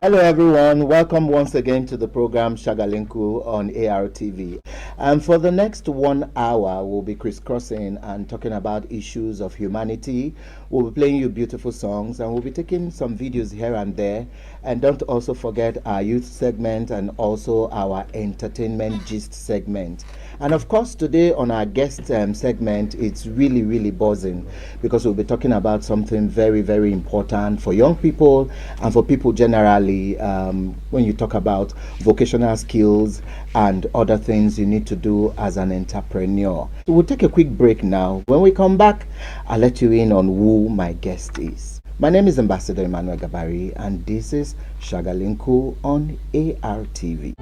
Hello everyone, welcome once again to the program Shagalinku on ARTV. And for the next 1 hour, we'll be crisscrossing and talking about issues of humanity. We'll be playing you beautiful songs and we'll be taking some videos here and there. And don't also forget our youth segment and also our entertainment gist segment. And of course, today on our guest segment, it's really buzzing because we'll be talking about something very important for young people and for people generally. When you talk about vocational skills and other things you need to do as an entrepreneur. So we'll take a quick break now. When we come back, I'll let you in on who my guest is. My name is Ambassador Emmanuel Gabari, and this is Shagalinku on ARTV.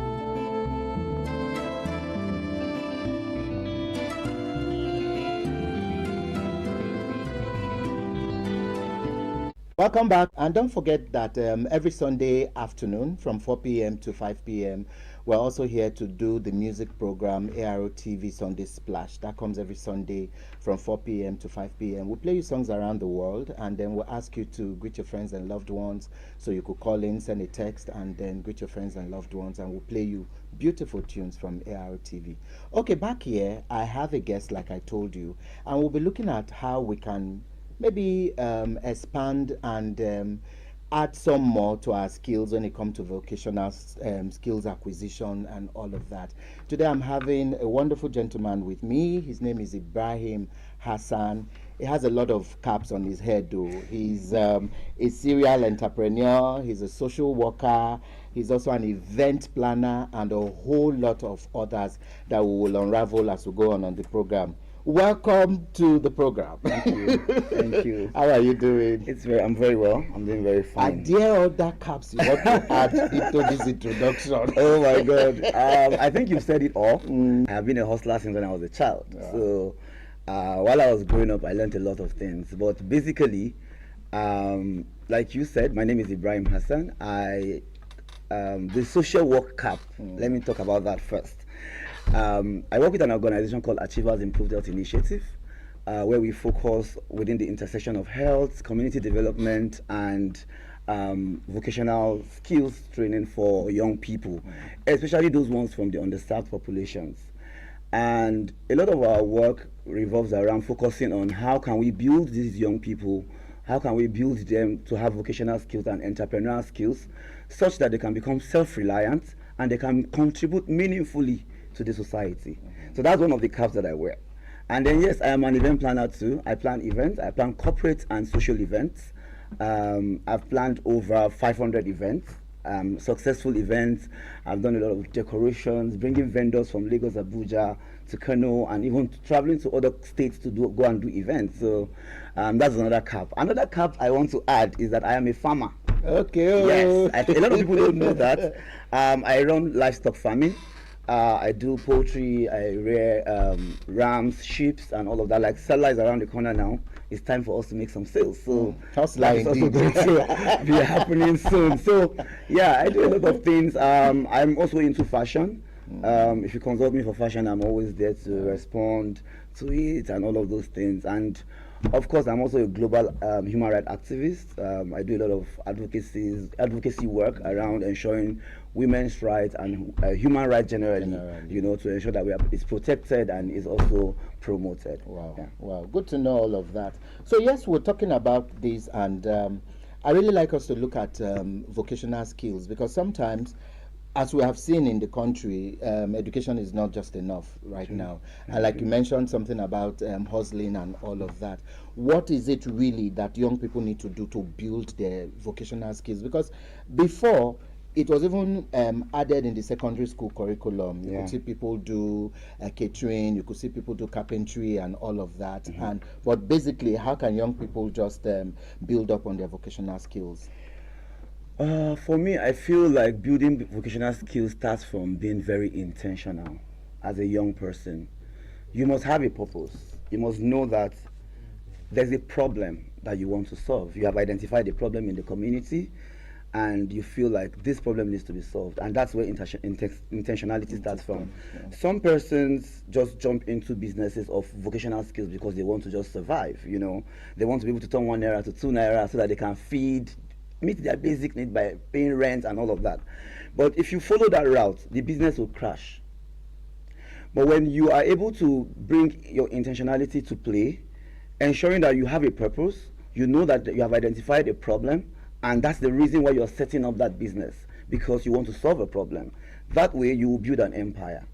Welcome back, and don't forget that every Sunday afternoon from 4 p.m. to 5 p.m. we're also here to do the music program AROTV Sunday Splash. That comes every Sunday from 4 p.m. to 5 p.m. We'll play you songs around the world, and then we'll ask you to greet your friends and loved ones. So you could call in, send a text, and then greet your friends and loved ones, and we'll play you beautiful tunes from AROTV. Okay, back here, I have a guest like I told you, and we'll be looking at how we can maybe expand and add some more to our skills when it comes to vocational skills acquisition and all of that. Today I'm having a wonderful gentleman with me. His name is Ibrahim Hassan. He has a lot of caps on his head though. He's a serial entrepreneur, he's a social worker, he's also an event planner, and a whole lot of others that we will unravel as we go on the program. Welcome to the program. Thank you. Thank you. How are you doing? I'm very well. I'm doing very fine. I dare other caps you want to add into this introduction. Oh my God. I think you've said it all. I have been a hustler since when I was a child. Yeah. So while I was growing up, I learned a lot of things. But basically, like you said, my name is Ibrahim Hassan. The social work cap. Let me talk about that first. I work with an organization called Achievers Improved Health Initiative, where we focus within the intersection of health, community development, and vocational skills training for young people, especially those ones from the underserved populations. And a lot of our work revolves around focusing on how can we build these young people, how can we build them to have vocational skills and entrepreneurial skills such that they can become self-reliant and they can contribute meaningfully to the society. So that's one of the caps that I wear. And then yes, I am an event planner too. I plan events. I plan corporate and social events. I've planned over 500 events, successful events. I've done a lot of decorations, bringing vendors from Lagos, Abuja to Kano, and even traveling to other states to go and do events. So that's another cap. Another cap I want to add is that I am a farmer. Okay. Yes, a lot of people don't know that. I run livestock farming. I do poultry, I rear rams, sheep, and all of that. Like Salah is around the corner now. It's time for us to make some sales. So that's also going to be happening soon. So yeah, I do a lot of things. I'm also into fashion. If you consult me for fashion, I'm always there to respond to it and all of those things. And of course, I'm also a global human rights activist. I do a lot of advocacy work around ensuring women's rights and human rights generally, you know, to ensure that it's protected and is also promoted. Wow, yeah. Wow, good to know all of that. So yes, we're talking about this, and I really like us to look at vocational skills, because sometimes, as we have seen in the country, education is not just enough right now. And like you mentioned something about hustling and all of that. What is it really that young people need to do to build their vocational skills? Because before, it was even added in the secondary school curriculum. You could see people do catering, you could see people do carpentry and all of that. But basically, how can young people just build up on their vocational skills? For me, I feel like building vocational skills starts from being very intentional as a young person. You must have a purpose. You must know that there's a problem that you want to solve. You have identified a problem in the community and you feel like this problem needs to be solved. And that's where intentionality starts from. Some persons just jump into businesses of vocational skills because they want to just survive, you know. They want to be able to turn 1 naira to 2 naira so that they can meet their basic need by paying rent and all of that. But if you follow that route, the business will crash. But when you are able to bring your intentionality to play, ensuring that you have a purpose, you know that you have identified a problem, and that's the reason why you're setting up that business, because you want to solve a problem. That way you will build an empire.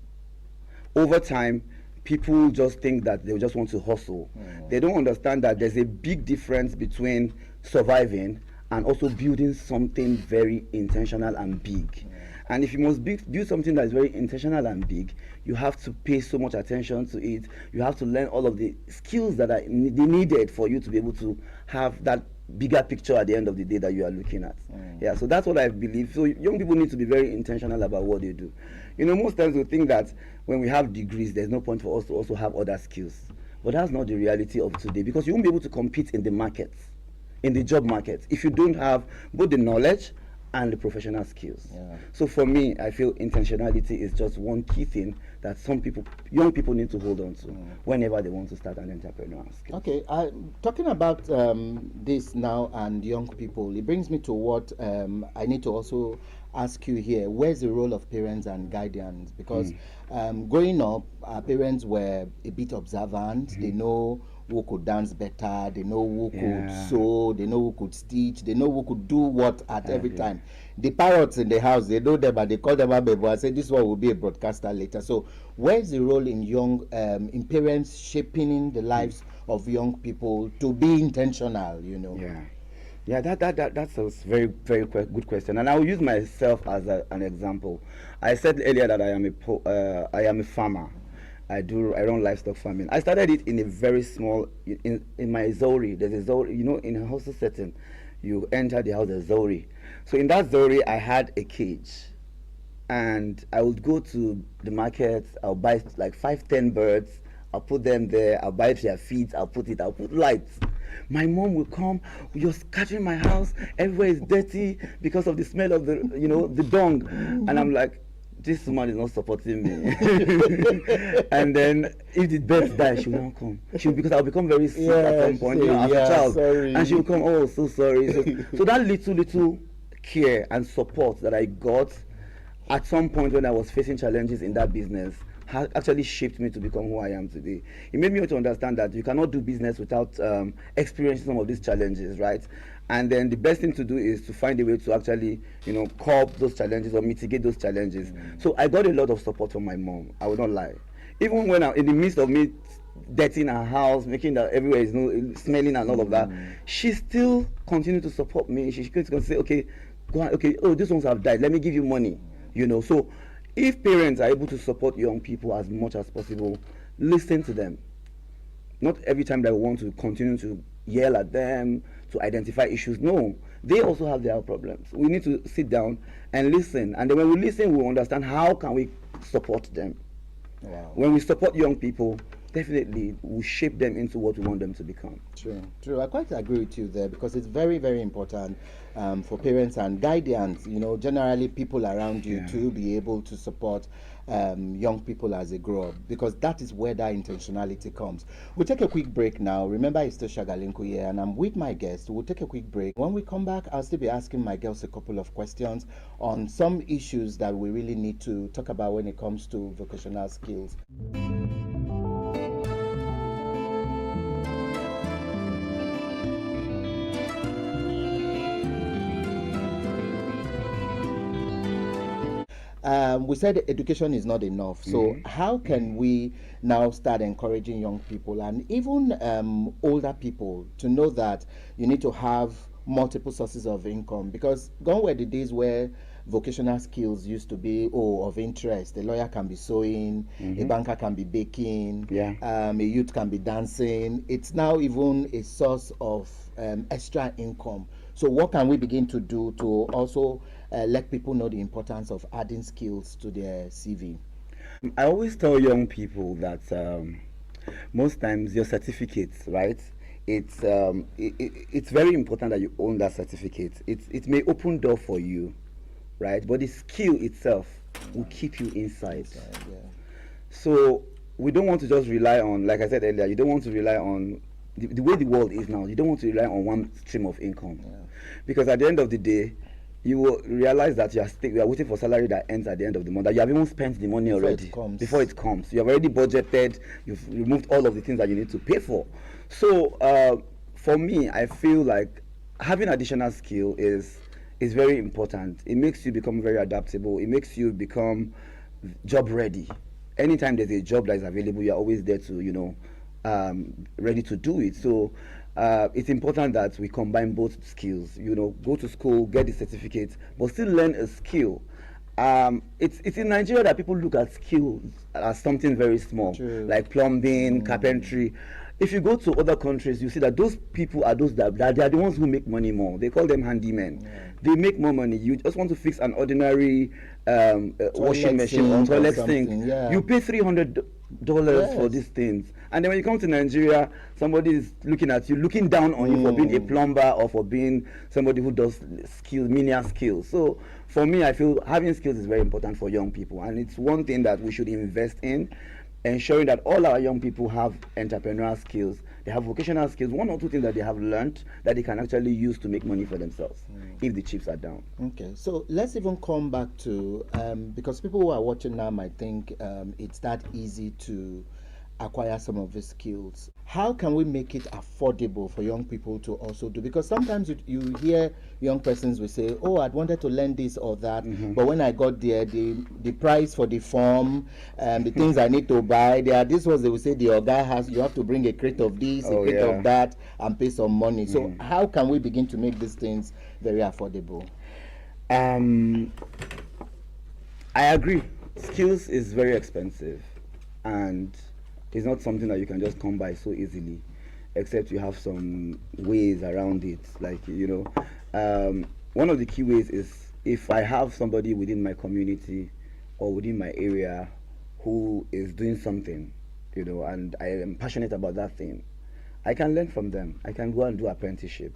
Over time, people just think that they just want to hustle. They don't understand that there's a big difference between surviving and also building something very intentional and big. And if you must build something that is very intentional and big, you have to pay so much attention to it. You have to learn all of the skills that are needed for you to be able to have that bigger picture at the end of the day that you are looking at. Yeah, so that's what I believe. So young people need to be very intentional about what they do. You know, most times we think that when we have degrees, there's no point for us to also have other skills. But that's not the reality of today, because you won't be able to compete in the market, in the job market, if you don't have both the knowledge and the professional skills. So for me, I feel intentionality is just one key thing that young people need to hold on to whenever they want to start an entrepreneurial skill. Okay, talking about this now and young people, it brings me to what I need to also ask you here. Where's the role of parents and guardians? Because growing up, our parents were a bit observant. They know who could dance better, they know who could sew, they know who could stitch, they know who could do what at every time. The parrots in the house, they know them, but they call them Abebo. I say this one will be a broadcaster later. So where's the role in in parents shaping the lives of young people to be intentional, you know? Yeah, that's a very, very good question, and I'll use myself as an example. I said earlier that I am a farmer. I run livestock farming. I started it in a very small, in my zori. There's a zori, you know, in a hostel setting, you enter the house, there's zori. So in that zori, I had a cage, and I would go to the market. I'll buy like 5-10 birds. I'll put them there. I'll buy their feet. I'll put lights. My mom will come, you're scattering my house. Everywhere is dirty because of the smell of the dung. And I'm like, this woman is not supporting me. And then if the birds die, she won't come. Because I'll become very sick at some point, as a child. Sorry. And she'll come, oh, so sorry. So that little care and support that I got at some point when I was facing challenges in that business has actually shaped me to become who I am today. It made me to understand that you cannot do business without experiencing some of these challenges, right? And then the best thing to do is to find a way to actually, curb those challenges or mitigate those challenges. So I got a lot of support from my mom. I will not lie. Even when in the midst of me dirtying her house, making that everywhere is smelling and all of that, she still continued to support me. She could say, okay, go on, okay, oh, these ones have died. Let me give you money. So if parents are able to support young people as much as possible, listen to them. Not every time that we want to continue to yell at them, to identify issues. No, they also have their problems. We need to sit down and listen. And then when we listen, we understand how can we support them. Wow. When we support young people, definitely we shape them into what we want them to become. True. I quite agree with you there, because it's very, very important for parents and guardians, generally people around you to be able to support young people as they grow up, because that is where that intentionality comes. We'll take a quick break now. Remember, it's still Shagalinku here, and I'm with my guest. We'll take a quick break. When we come back, I'll still be asking my girls a couple of questions on some issues that we really need to talk about when it comes to vocational skills. We said education is not enough. So how can we now start encouraging young people and even older people to know that you need to have multiple sources of income? Because gone were the days where vocational skills used to be of interest. A lawyer can be sewing, a banker can be baking, a youth can be dancing. It's now even a source of extra income. So what can we begin to do to also let people know the importance of adding skills to their CV? I always tell young people that most times your certificates, right? It's very important that you own that certificate. It may open door for you, right? But the skill itself will keep you inside. Yeah. So we don't want to just rely on, like I said earlier, you don't want to rely on the way the world is now. You don't want to rely on one stream of income, because at the end of the day, you will realize that you are waiting for salary that ends at the end of the month. That you have even spent the money already before it comes. You have already budgeted. You've removed all of the things that you need to pay for. So for me, I feel like having additional skill is very important. It makes you become very adaptable. It makes you become job ready. Anytime there's a job that is available, you're always there to ready to do it. So it's important that we combine both skills. Go to school, get the certificate, but still learn a skill. It's in Nigeria that people look at skills as something very small, like plumbing, carpentry. If you go to other countries, you see that those people are those that they are the ones who make money more. They call them handymen. They make more money. You just want to fix an ordinary washing machine or toilet sink. You pay $300 for these things. And then when you come to Nigeria, somebody is looking at you, looking down on you for being a plumber or for being somebody who does menial skills. So for me, I feel having skills is very important for young people. And it's one thing that we should invest in, ensuring that all our young people have entrepreneurial skills. They have vocational skills, one or two things that they have learned that they can actually use to make money for themselves if the chips are down. Okay, so let's even come back to, because people who are watching now might think it's that easy to acquire some of these skills. How can we make it affordable for young people to also do? Because sometimes you hear young persons will say, oh, I'd wanted to learn this or that, but when I got there, the price for the form, the things I need to buy, this was, they will say, the Oga has, you have to bring a crate of this, a crate of that, and pay some money. So how can we begin to make these things very affordable? I agree. Skills is very expensive, and it's not something that you can just come by so easily, except you have some ways around it. Like, one of the key ways is if I have somebody within my community or within my area who is doing something, and I am passionate about that thing, I can learn from them. I can go and do apprenticeship.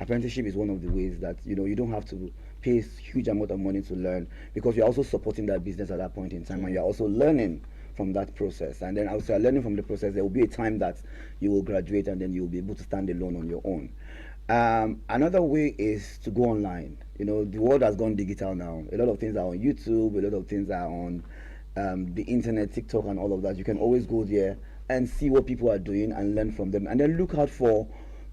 Apprenticeship is one of the ways that, you don't have to pay a huge amount of money to learn, because you're also supporting that business at that point in time, and you're also learning from that process. And then after learning from the process, there will be a time that you will graduate, and then you will be able to stand alone on your own. Another way is to go online. The world has gone digital now. A lot of things are on YouTube, a lot of things are on the internet, TikTok and all of that. You can always go there and see what people are doing and learn from them, and then look out for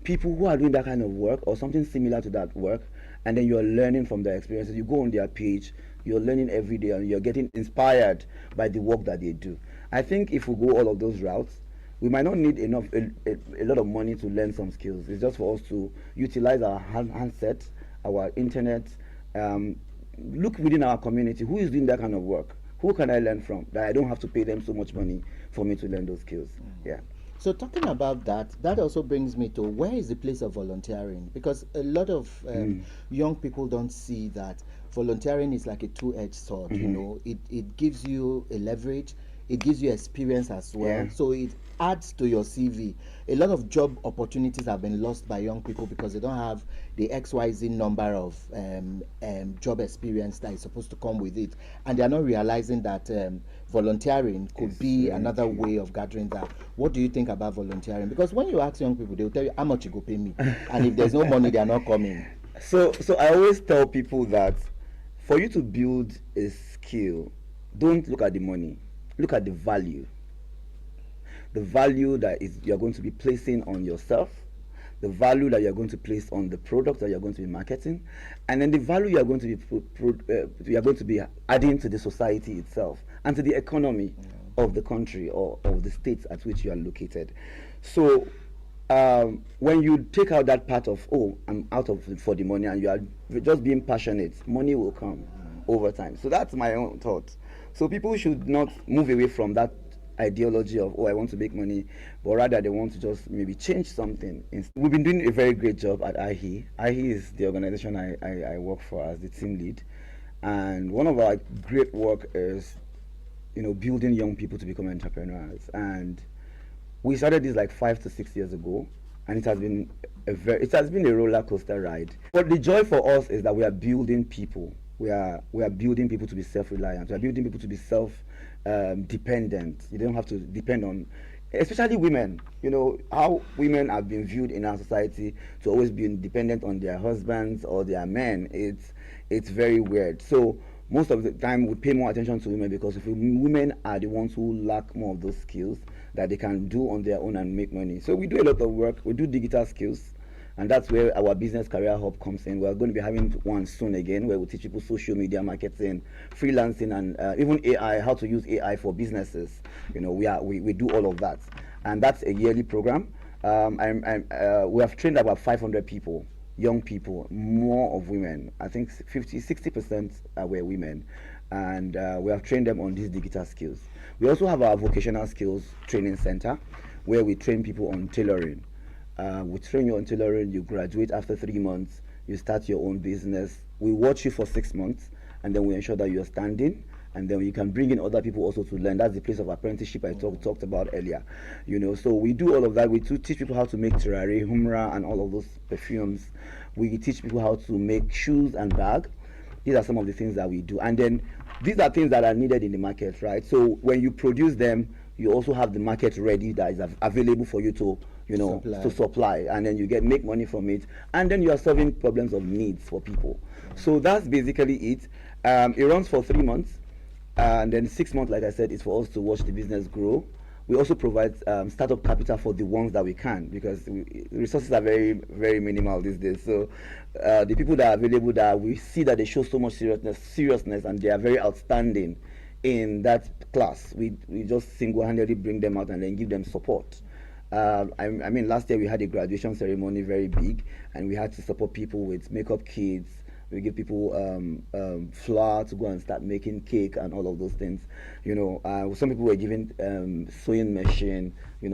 people who are doing that kind of work or something similar to that work, and then you're learning from their experiences. You go on their page, you're learning every day, and you're getting inspired by the work that they do. I think if we go all of those routes, we might not need a lot of money to learn some skills. It's just for us to utilize our handset, our internet, look within our community, who is doing that kind of work? Who can I learn from that I don't have to pay them so much money for me to learn those skills? Yeah. So talking about that also brings me to, where is the place of volunteering? Because a lot of young people don't see that volunteering is like a two-edged sword. It gives you a leverage, it gives you experience as well. So it adds to your CV. A lot of job opportunities have been lost by young people because they don't have the XYZ number of job experience that is supposed to come with it, and they are not realizing that volunteering could be another way of gathering that. What do you think about volunteering? Because when you ask young people, they will tell you how much you go pay me, and if there's no money, they are not coming. So I always tell people that for you to build a skill, don't look at the money, look at the value. The value that you're going to be placing on yourself, the value that you're going to place on the product that you're going to be marketing, and then the value you're going to be adding to the society itself and to the economy of the country or of the states at which you are located. So when you take out that part of, I'm out of for the money, and you are just being passionate, money will come over time. So that's my own thought. So people should not move away from that ideology of, oh, I want to make money, but rather they want to just maybe change something. We've been doing a very great job at IHE. IHE is the organization I work for as the team lead, and one of our great work is, building young people to become entrepreneurs. And we started this like 5 to 6 years ago, and it has been a roller coaster ride. But the joy for us is that we are building people. We are building people to be self-reliant. We are building people to be self-dependent. You don't have to depend on, especially women. How women have been viewed in our society to always be dependent on their husbands or their men. It's very weird. So most of the time we pay more attention to women, because if women are the ones who lack more of those skills that they can do on their own and make money. So we do a lot of work. We do digital skills, and that's where our business career hub comes in. We're going to be having one soon again, where we teach people social media marketing, freelancing, and even AI, how to use AI for businesses. We do all of that, and that's a yearly program. We have trained about 500 people, young people, more of women. I think 60% were women, and we have trained them on these digital skills. We also have our vocational skills training center, where we train people on tailoring. We train you on tailoring. You graduate after 3 months. You start your own business. We watch you for 6 months, and then we ensure that you're standing, and then you can bring in other people also to learn. That's the place of apprenticeship I talked about earlier. So we do all of that. We do teach people how to make turare, humra, and all of those perfumes. We teach people how to make shoes and bag. These are some of the things that we do, and then these are things that are needed in the market, right? So when you produce them, you also have the market ready that is available for you to supply, and then you make money from it, and then you are solving problems of needs for people. So that's basically it. It runs for 3 months, and then 6 months, like I said, is for us to watch the business grow. We also provide startup capital for the ones that we can, because resources are very, very minimal these days. So the people that are available, that we see that they show so much seriousness, and they are very outstanding in that class, we just single-handedly bring them out and then give them support. Last year we had a graduation ceremony, very big, and we had to support people with makeup kits. We give people flour to go and start making cake and all of those things. Some people were given sewing machine,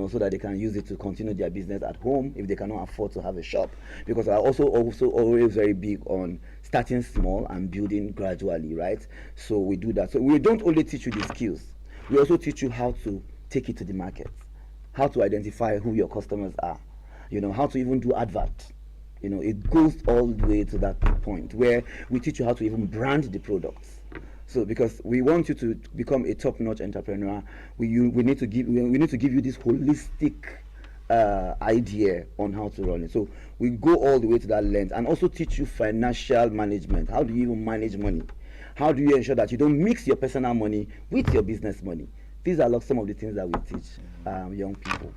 so that they can use it to continue their business at home if they cannot afford to have a shop. Because I also always very big on starting small and building gradually, right? So we do that. So we don't only teach you the skills, we also teach you how to take it to the market, how to identify who your customers are, how to even do advert. It goes all the way to that point where we teach you how to even brand the products. So because we want you to become a top-notch entrepreneur, we need to give you this holistic idea on how to run it. So we go all the way to that length, and also teach you financial management. How do you even manage money? How do you ensure that you don't mix your personal money with your business money? These are some of the things that we teach young people.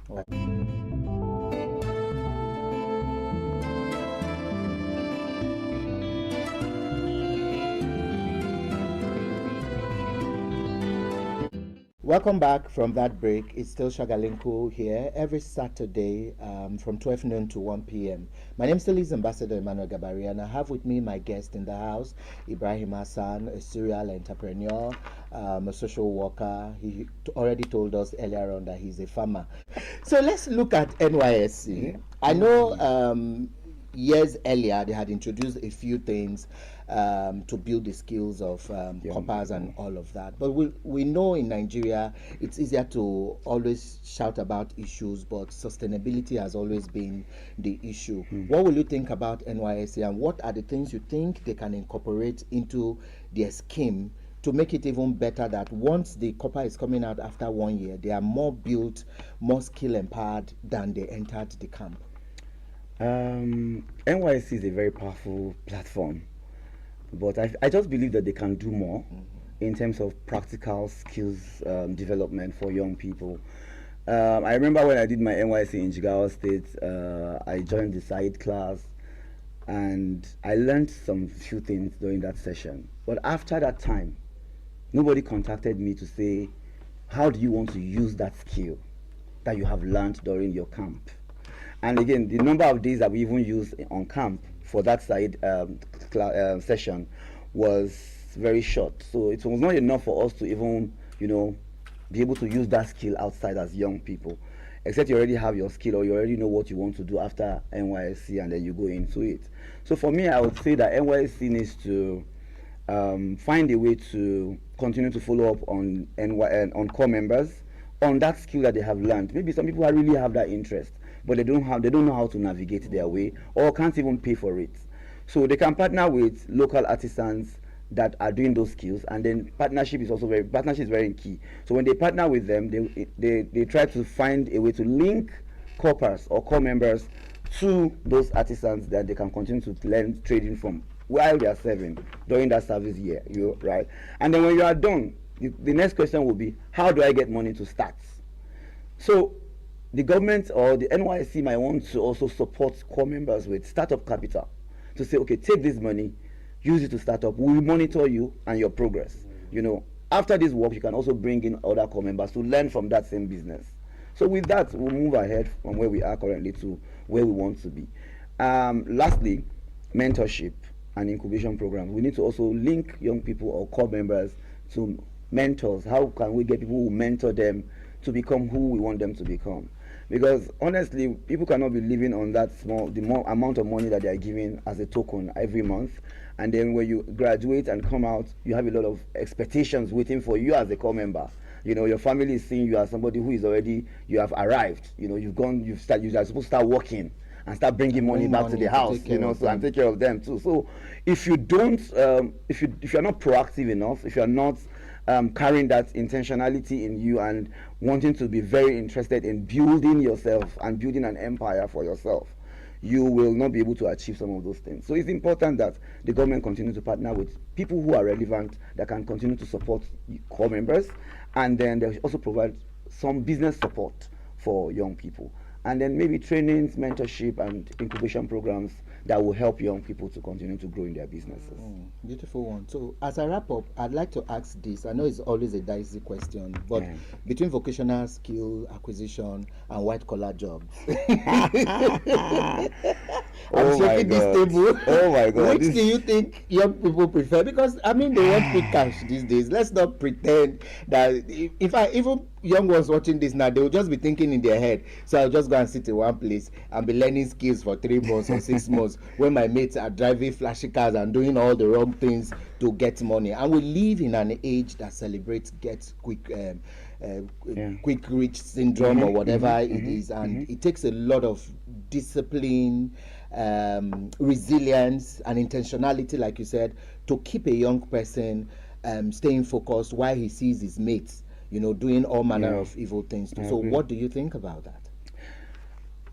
Welcome back from that break. It's still Shagalinku here every Saturday from 12 noon to 1 p.m. My name still is Ambassador Emmanuel Gabari, and I have with me my guest in the house, Ibrahim Hassan, a serial entrepreneur, a social worker. He already told us earlier on that he's a farmer. So let's look at NYSC. I know years earlier they had introduced a few things to build the skills of coppers and all of that, but we know in Nigeria it's easier to always shout about issues, but sustainability has always been the issue. What will you think about NYSC, and what are the things you think they can incorporate into their scheme to make it even better, that once the copper is coming out after 1 year, they are more built, more skill empowered than they entered the camp? NYSC is a very powerful platform, but I just believe that they can do more in terms of practical skills development for young people. I remember when I did my NYSC in Jigawa State, I joined the side class, and I learned some few things during that session. But after that time, nobody contacted me to say, how do you want to use that skill that you have learned during your camp? And again, the number of days that we even used on camp for that side session was very short. So it was not enough for us to even, be able to use that skill outside as young people, except you already have your skill or you already know what you want to do after NYSC and then you go into it. So for me, I would say that NYSC needs to find a way to continue to follow up on on core members on that skill that they have learned. Maybe some people really have that interest, but they don't know how to navigate their way or can't even pay for it. So they can partner with local artisans that are doing those skills, and then partnership is very key. So when they partner with them, they try to find a way to link corpers or core members to those artisans that they can continue to learn trading from while they are serving during that service year, right? And then when you are done, the next question will be, how do I get money to start? So the government or the NYSC might want to also support core members with startup capital to say, okay, take this money, use it to start up. We will monitor you and your progress. After this work, you can also bring in other core members to learn from that same business. So with that, we'll move ahead from where we are currently to where we want to be. Lastly, mentorship and incubation programs. We need to also link young people or core members to mentors. How can we get people who mentor them to become who we want them to become? Because honestly, people cannot be living on that the more amount of money that they are giving as a token every month, and then when you graduate and come out, you have a lot of expectations waiting for you as a core member. Your family is seeing you as somebody who is already, you have arrived. You are supposed to start working and start bringing money back to the house, and take care of them too. So if you don't, if you're not proactive enough, if you're not carrying that intentionality in you and wanting to be very interested in building yourself and building an empire for yourself, you will not be able to achieve some of those things. So it's important that the government continue to partner with people who are relevant that can continue to support core members, and then they also provide some business support for young people, and then maybe trainings, mentorship, and incubation programs that will help young people to continue to grow in their businesses. Beautiful one. So as I wrap up, I'd like to ask this. I know it's always a dicey question, but between vocational skill acquisition and white collar jobs, I'm shaking this table. Oh my God! Which do you think young people prefer? Because they want quick cash these days. Let's not pretend that even young ones watching this now, they will just be thinking in their head, so I'll just go and sit in one place and be learning skills for 3 months or 6 months when my mates are driving flashy cars and doing all the wrong things to get money. And we live in an age that celebrates quick rich syndrome or whatever it is, and it takes a lot of discipline, resilience, and intentionality, like you said, to keep a young person staying focused while he sees his mates doing all manner of evil things. So what do you think about that?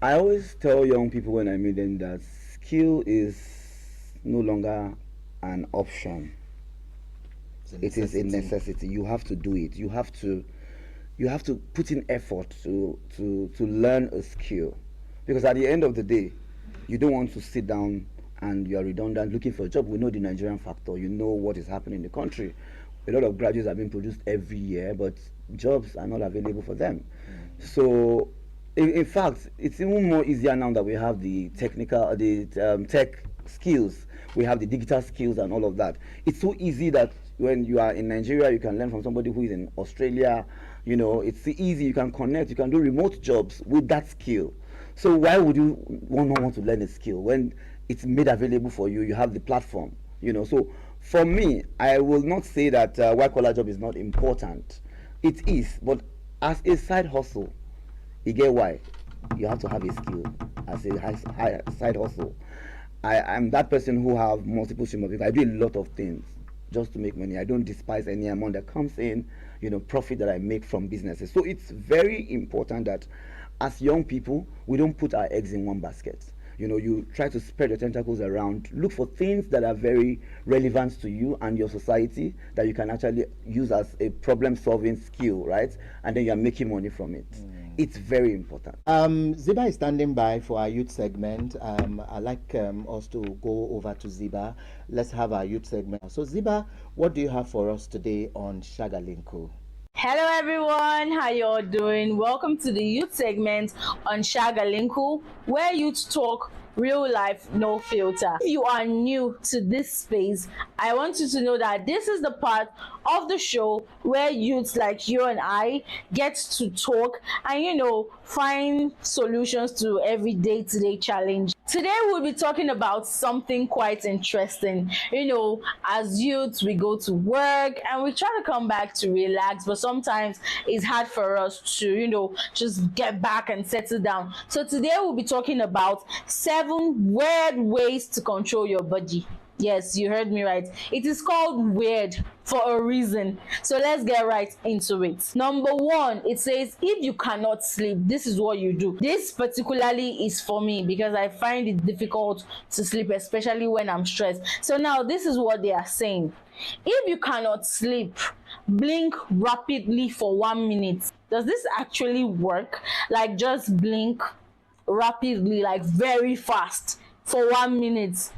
I always tell young people when I meet them that skill is no longer an option. It is a necessity. You have to do it. You have to put in effort to learn a skill, because at the end of the day, you don't want to sit down and you are redundant looking for a job. We know the Nigerian factor. You know what is happening in the country. A lot of graduates are being produced every year, but jobs are not available for them. So, in fact, it's even more easier now that we have the tech skills, we have the digital skills and all of that. It's so easy that when you are in Nigeria, you can learn from somebody who is in Australia. It's easy. You can connect. You can do remote jobs with that skill. So why would you not want to learn a skill when it's made available for you? You have the platform. So. For me, I will not say that white collar job is not important. It is, but as a side hustle, you get why you have to have a skill as a side hustle. I'm that person who have multiple streams of income. I do a lot of things just to make money. I don't despise any amount that comes in, profit that I make from businesses. So it's very important that as young people, we don't put our eggs in one basket. You try to spread your tentacles around, look for things that are very relevant to you and your society that you can actually use as a problem-solving skill, right? And then you're making money from it. It's very important. Zibah is standing by for our youth segment. I'd like us to go over to Zibah. Let's have our youth segment. So Zibah, what do you have for us today on Shagalinku? Hello everyone, how you all doing? Welcome to the youth segment on Shagalinku, where youth talk real life, no filter. If you are new to this space, I want you to know that this is the part of the show where youths like you and I get to talk and, find solutions to every day-to-day challenge. Today we'll be talking about something quite interesting. As youths, we go to work and we try to come back to relax, but sometimes it's hard for us to, just get back and settle down. So today we'll be talking about 7 weird ways to control your body. Yes, you heard me right. It is called weird for a reason. So let's get right into it. Number 1, it says if you cannot sleep, this is what you do. This particularly is for me because I find it difficult to sleep, especially when I'm stressed. So now this is what they are saying. If you cannot sleep, blink rapidly for 1 minute. Does this actually work? Like just blink rapidly, like very fast for 1 minute.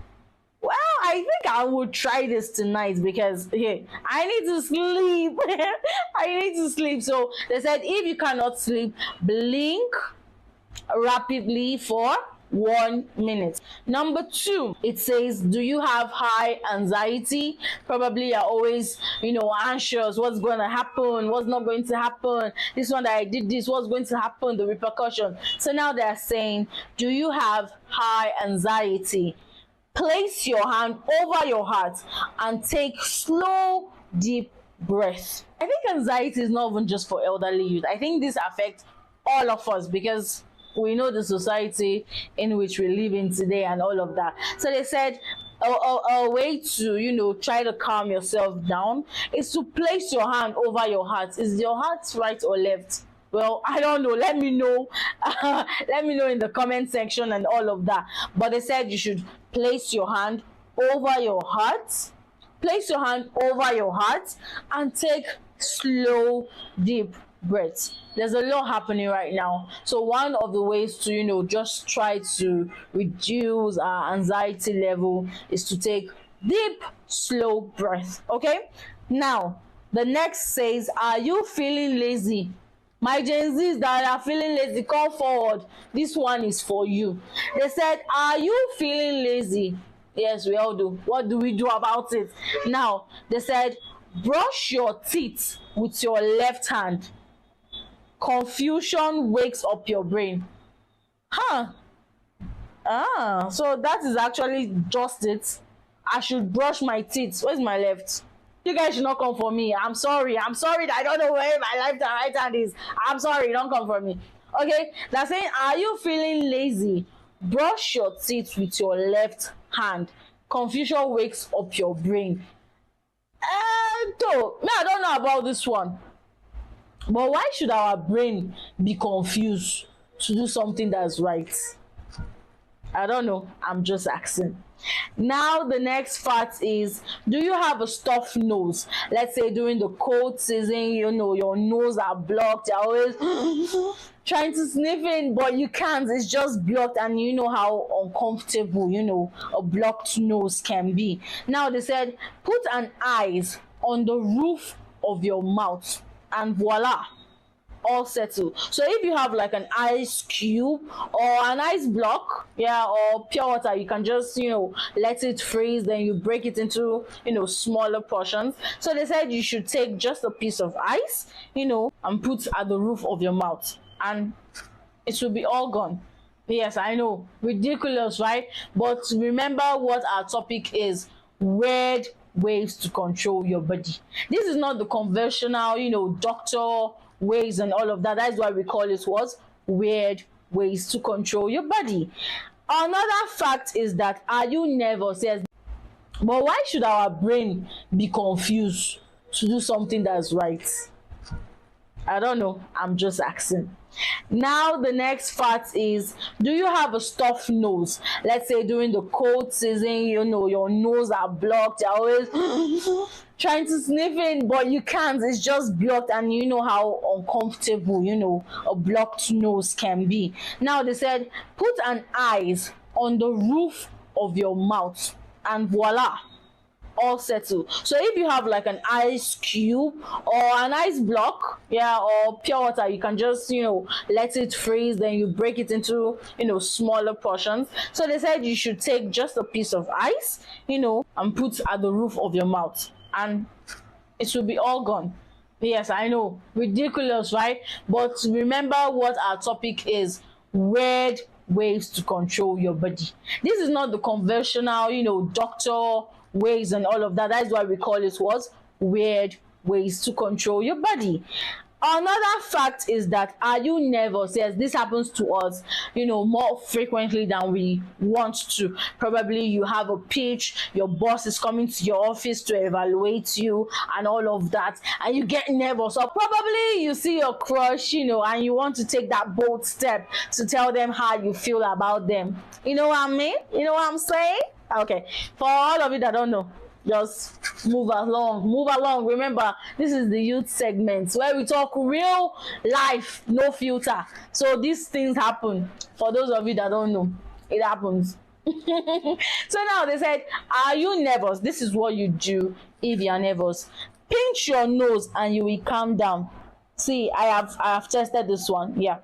Well, I think I will try this tonight because I need to sleep. I need to sleep. So they said if you cannot sleep, blink rapidly for 1 minute. Number 2, it says, do you have high anxiety? Probably you're always, anxious. What's going to happen? What's not going to happen? This one that I did this, what's going to happen? The repercussion. So now they're saying, do you have high anxiety? Place your hand over your heart and take slow, deep breath. I think anxiety is not even just for elderly youth. I think this affects all of us because we know the society in which we live in today and all of that. So they said a way to, try to calm yourself down is to place your hand over your heart. Is your heart right or left? Well, I don't know. Let me know. Let me know in the comment section and all of that. But they said you should place your hand over your heart. Place your hand over your heart and take slow, deep breaths. There's a lot happening right now. So one of the ways to, just try to reduce our anxiety level is to take deep, slow breath. Okay? Now, the next says, are you feeling lazy? My Gen Zs that are feeling lazy, come forward. This one is for you. They said, are you feeling lazy? Yes, we all do. What do we do about it? Now, they said, brush your teeth with your left hand. Confusion wakes up your brain. So that is actually just it. I should brush my teeth. Where's my left? You guys should not come for me. I'm sorry that I don't know where my left and right hand is. I'm sorry, don't come for me. Okay, they're saying, are you feeling lazy? Brush your teeth with your left hand. Confusion wakes up your brain. I don't know about this one. But why should our brain be confused to do something that's right? I don't know. I'm just asking. Now the next fact is, do you have a stuffed nose? Let's say during the cold season, your nose are blocked. You're always trying to sniff in, but you can't. It's just blocked, and you know how uncomfortable, a blocked nose can be. Now they said, put an eyes on the roof of your mouth, and voila, all settled. So if you have like an ice cube or an ice block, or pure water, you can just let it freeze, then you break it into smaller portions. So they said you should take just a piece of ice and put at the roof of your mouth, and it will be all gone. Yes, I know, ridiculous, right? But remember what our topic is: weird ways to control your body. This is not the conventional doctor ways and all of that. That's why we call it what? Weird ways to control your body. Another fact is that, are you nervous? Yes. But why should our brain be confused to do something that's right? I don't know. I'm just asking. Now the next fact is, do you have a stuffed nose? Let's say during the cold season, your nose are blocked. You're always trying to sniff in, but you can't. It's just blocked, and you know how uncomfortable a blocked nose can be. Now they said, put an eyes on the roof of your mouth, and voila, all settled. So if you have like an ice cube or an ice block, or pure water, you can just let it freeze, then you break it into smaller portions. So they said you should take just a piece of ice and put at the roof of your mouth, and it will be all gone. Yes, I know, ridiculous, right? But remember what our topic is: weird ways to control your body. This is not the conventional, doctor ways and all of that. That's why we call it what? Weird ways to control your body. Another fact is that, are you nervous? Yes, this happens to us, more frequently than we want to. Probably you have a pitch, your boss is coming to your office to evaluate you and all of that, and you get nervous. Or probably you see your crush, and you want to take that bold step to tell them how you feel about them. You know what I mean? You know what I'm saying? Okay, for all of you that don't know, just move along. Remember, this is the youth segment where we talk real life, no filter. So these things happen. For those of you that don't know, it happens. So now they said, are you nervous? This is what you do if you're nervous. Pinch your nose and you will calm down. See, I have tested this one, yeah,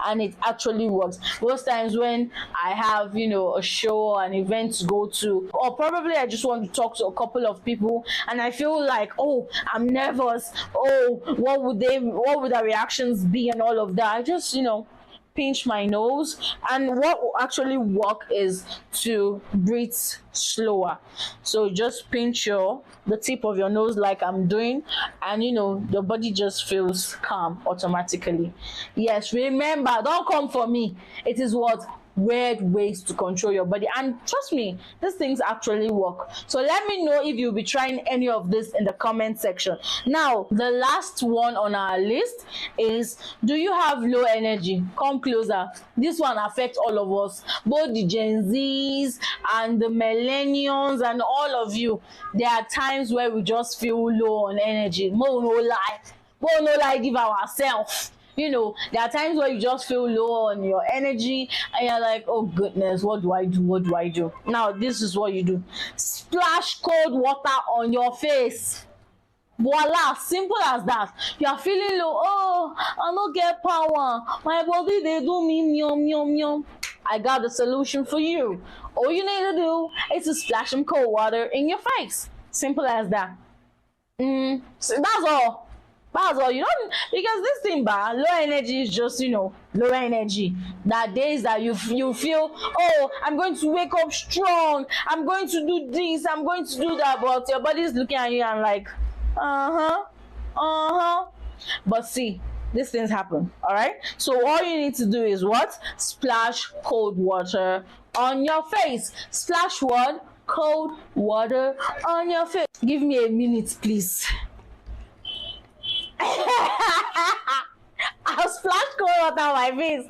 and it actually works. Most times when I have, a show or an event to go to, or probably I just want to talk to a couple of people and I feel like, oh, I'm nervous, oh, what would their reactions be and all of that, I just, pinch my nose. And what will actually work is to breathe slower. So just pinch the tip of your nose like I'm doing, and your body just feels calm automatically. Yes, remember, don't come for me. It is what? Weird ways to control your body, and trust me, these things actually work. So let me know if you'll be trying any of this in the comment section. Now, the last one on our list is, do you have low energy? Come closer. This one affects all of us, both the Gen Zs and the millennials and all of you. There are times where we just feel low on energy. More no lie, give ourselves. There are times where you just feel low on your energy and you're like, oh goodness, what do I do? Now, this is what you do. Splash cold water on your face. Voila, simple as that. You are feeling low. Oh, I don't get power. My body, they do me meow. I got the solution for you. All you need to do is to splash some cold water in your face. Simple as that. So that's all. You don't, because this thing, low energy is just, low energy. That days that you feel, oh, I'm going to wake up strong, I'm going to do this, I'm going to do that, but your body is looking at you and like, but see, these things happen. All right, so all you need to do is what? Splash cold water on your face. Splash what? Cold water on your face. Give me a minute, please. I'll splash cold water on my face.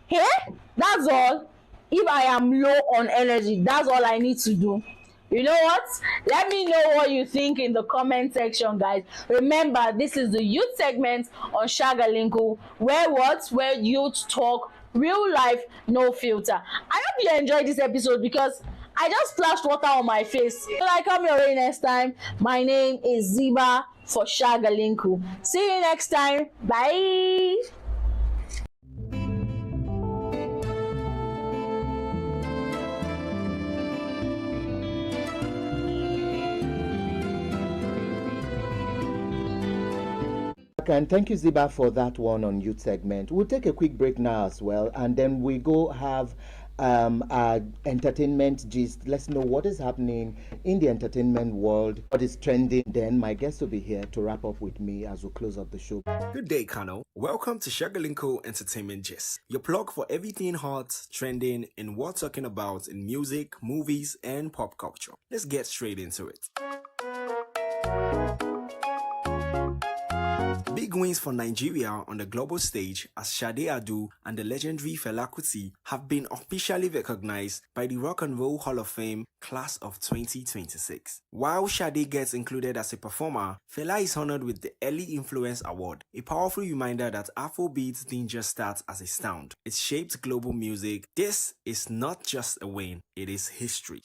Hey, that's all. If I am low on energy, that's all I need to do. You know what? Let me know what you think in the comment section, guys. Remember, this is the youth segment on Shagalinku, where youth talk real life, no filter. I hope you enjoyed this episode because I just splashed water on my face. Till I come your way next time, my name is Zibah for Shagalinku. See you next time. Bye. And thank you, Ziba, for that one on youth segment. We'll take a quick break now as well, and then we go have our entertainment gist. Let's know what is happening in the entertainment world, what is trending. Then my guest will be here to wrap up with me as we close up the show. Good day, Kano. Welcome to Shagalinku Entertainment Gist, your plug for everything hot, trending, and worth talking about in music, movies, and pop culture. Let's get straight into it. Big wins for Nigeria on the global stage as Sade Adu and the legendary Fela Kuti have been officially recognized by the Rock and Roll Hall of Fame class of 2026. While Sade gets included as a performer, Fela is honored with the Early Influence Award, a powerful reminder that Afrobeats didn't just start as a sound. It shaped global music. This is not just a win, it is history.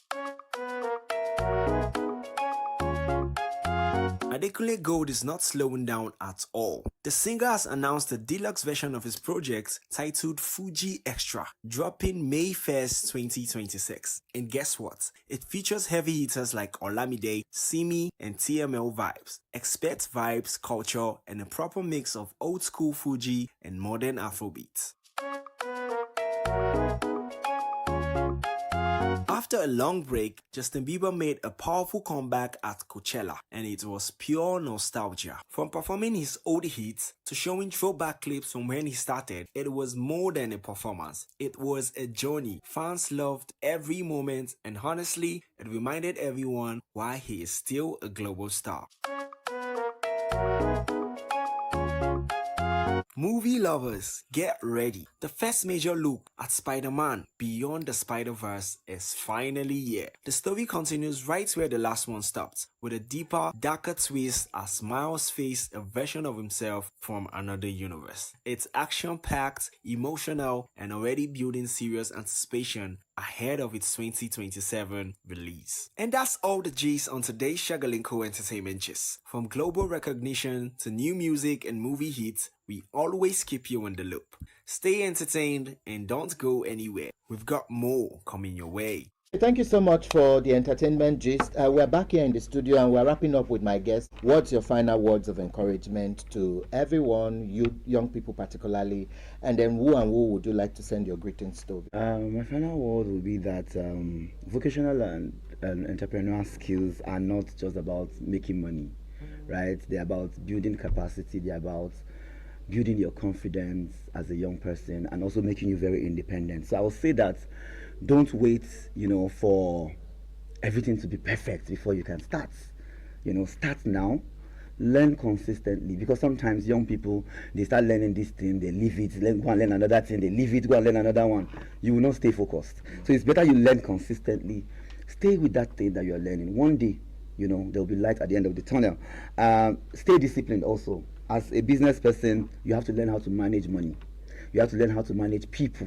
Adekunle Gold is not slowing down at all. The singer has announced a deluxe version of his project titled Fuji Extra, dropping May 1st, 2026. And guess what? It features heavy hitters like Olamide, Simi, and TML vibes. Expect vibes, culture, and a proper mix of old school Fuji and modern Afrobeats. After a long break, Justin Bieber made a powerful comeback at Coachella, and it was pure nostalgia. From performing his old hits to showing throwback clips from when he started, it was more than a performance. It was a journey. Fans loved every moment, and honestly, it reminded everyone why he is still a global star. Movie lovers, get ready. The first major look at Spider-Man Beyond the Spider-Verse is finally here. The story continues right where the last one stopped, with a deeper, darker twist as Miles faces a version of himself from another universe. It's action-packed, emotional, and already building serious anticipation ahead of its 2027 release. And that's all the G's on today's Shagalinku Entertainment Gist. From global recognition to new music and movie hits, we always keep you in the loop. Stay entertained and don't go anywhere. We've got more coming your way. Thank you so much for the entertainment gist. We're back here in the studio and we're wrapping up with my guest. What's your final words of encouragement to everyone, you young people particularly, and then who would you like to send your greetings to? My final word will be that vocational and entrepreneurial skills are not just about making money, right? They're about building capacity, they're about building your confidence as a young person and also making you very independent. So I will say that don't wait, for everything to be perfect before you can start. Start now, learn consistently, because sometimes young people, they start learning this thing, they leave it, go and learn another thing, they leave it, go and learn another one. You will not stay focused. So it's better you learn consistently, stay with that thing that you're learning. One day, there'll be light at the end of the tunnel. Stay disciplined also. As a business person, you have to learn how to manage money. You have to learn how to manage people,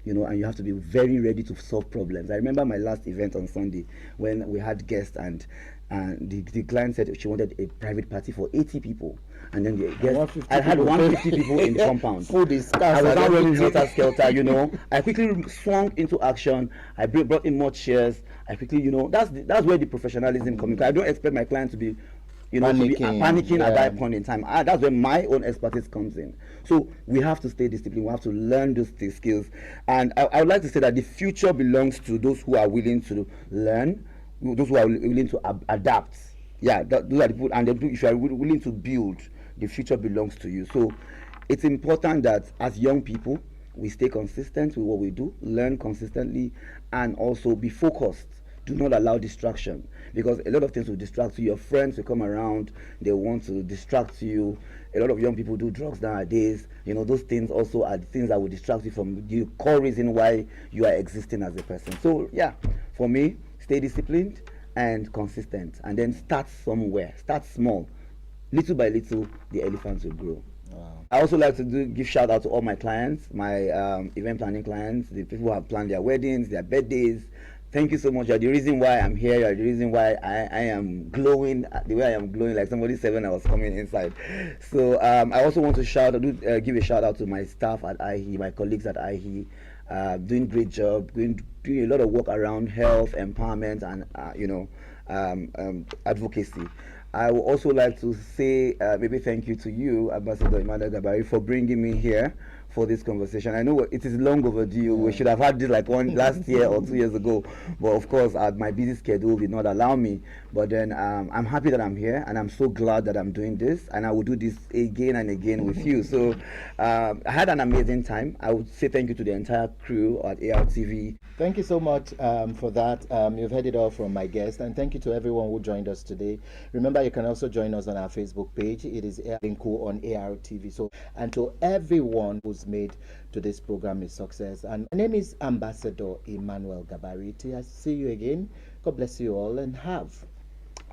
and you have to be very ready to solve problems. I remember my last event on Sunday when we had guests and the client said she wanted a private party for 80 people. And then the guests, I had 150 people in the compound. Food is scarce. I was not running helter-skelter, I quickly swung into action. I brought in more chairs. I quickly, that's where the professionalism comes in. I don't expect my client to be panicking at that point in time. That's where my own expertise comes in. So we have to stay disciplined. We have to learn those skills. And I would like to say that the future belongs to those who are willing to learn, those who are willing to adapt. Yeah, those are the people. And if you are willing to build, the future belongs to you. So it's important that as young people, we stay consistent with what we do, learn consistently, and also be focused. Do not allow distraction, because a lot of things will distract you. Your friends will come around, they want to distract you. A lot of young people do drugs nowadays. Those things also are things that will distract you from the core reason why you are existing as a person. So yeah, for me, stay disciplined and consistent, and then start somewhere. Start small. Little by little, the elephants will grow. Wow. I also like to give shout out to all my clients, my event planning clients, the people who have planned their weddings, their birthdays. Thank you so much. You're the reason why I'm here. You're the reason why I am glowing the way I am glowing, like somebody said when I was coming inside. So I also want to give a shout out to my staff at IHE, my colleagues at IHE, doing great job, doing a lot of work around health, empowerment, and advocacy. I would also like to say maybe thank you to you, Ambassador Emmanuel Gabari, for bringing me here for this conversation. I know it is long overdue. We should have had this like one last year or 2 years ago, but of course my busy schedule did not allow me. But then I'm happy that I'm here, and I'm so glad that I'm doing this, and I will do this again and again with you. So I had an amazing time. I would say thank you to the entire crew at ARTV. Thank you so much for that. You've heard it all from my guest, and thank you to everyone who joined us today. Remember, you can also join us on our Facebook page. It is Shagalinku on ARTV. So, and to everyone who's made to this program a success. And my name is Ambassador Emmanuel Gabari. I see you again. God bless you all and have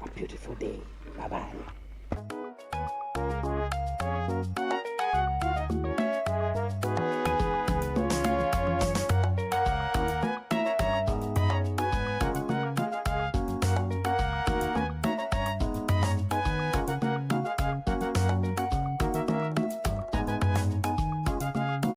a beautiful day. Bye-bye.